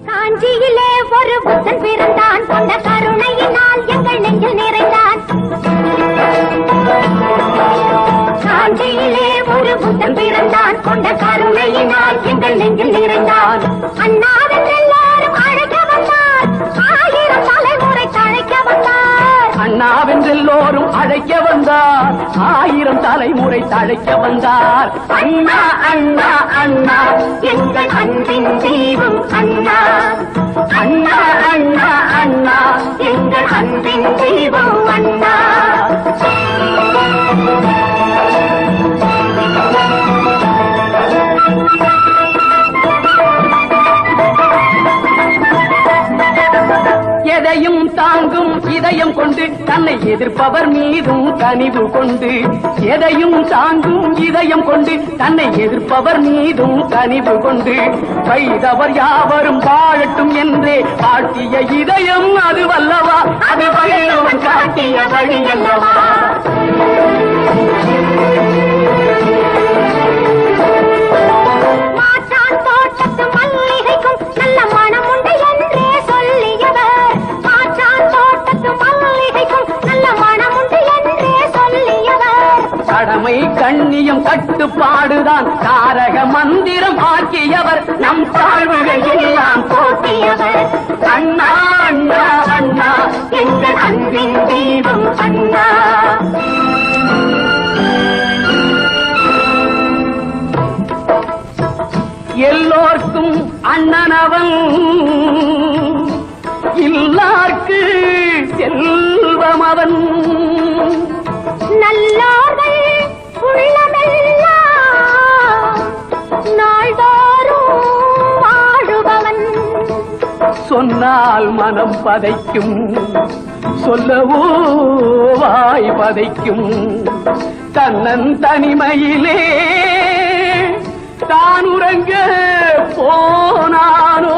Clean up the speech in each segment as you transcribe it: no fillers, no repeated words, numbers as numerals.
காஞ்சியிலே ஒரு புத்தன் பிறந்தான், கொண்ட கருணையினால் எங்கள் நெஞ்சில் நிறைந்தான். காஞ்சியிலே ஒரு புத்தன் பிறந்தான், கொண்ட கருணையினால் எங்கள் நெஞ்சில் நிறைந்தான். அண்ணாவின் எல்லாரும் அழைக்க வந்தார், ஆயிரம் தலைமுறை தழைக்க வந்தார். அண்ணாவென்றெல்லோரும் அழைக்க வந்தார், ஆயிரம் தலைமுறை தழைக்க வந்தார். அண்ணா அண்ணா அண்ணா எங்கள் அன்பின் தெய்வம் அண்ணா. அண்ணா அண்ணா அண்ணா எங்கள் அன்பின் தெய்வம் அண்ணா. எதையும் தாங்கும் இதயம் கொண்டு தன்னை எதிர்ப்பவர் மீதும் கனிவு கொண்டு, எதையும் தாங்கும் இதயம் கொண்டு தன்னை எதிர்ப்பவர் மீதும் கனிவு கொண்டு, வைதவர் யாவரும் வாழட்டும் என்றே காட்டிய இதயம் அது வல்லவா, அது வல்லவன் காட்டிய வழி அல்லவா. மாற்றான் தோட்டத்து மல்லிகைக்கும் நல்ல மனம் உண்டு என்றே சொல்லியவர். மாற்றான் தோட்டத்து மல்லிகைக்கும் நல்ல மனம் உண்டு என்றே சொல்லியவர். கடமை கண்ணியம் கட்டுப்பாடுதான் தாரக மந்திரம் ஆக்கியவர், நம் தாழ்வுகள் எல்லாம் போக்கியவர். அண்ணா அண்ணா அண்ணா எங்கள் அன்பின் தெய்வம் அண்ணா. எல்லோர்க்கும் அண்ணனவன், இல்லார்க்கு செல்வம் அவன். நல்லோர்கள் உள்ளமெல்லாம் நாள்தோறும் வாழுபவன். சொன்னால் மனம் பதைக்கும், சொல்லவோ வாய் பதைக்கும். தன்னன் தனிமையிலே தான் உறங்க போனானோ.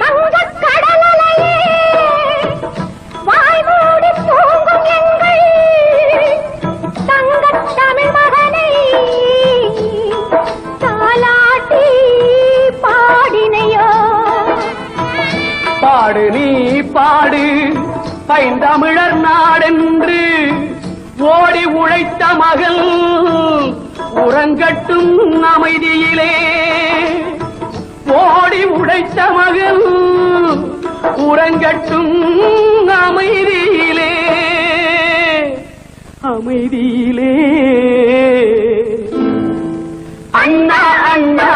வங்கக் கடலையே வாய் மூடி தூங்கும் எங்கள் தங்கத் தமிழ் மகனை தாலாட்டி பாடினையோ. பாடு நீ பாடு பைந்தமிழர் நாடென்று ஓடி உழைத்த மகள் உறங்கட்டும் அமைதியிலே. ஓடி உழைத்த மகள் உறங்கட்டும் அமைதியிலே, அமைதியிலே. அண்ணா அண்ணா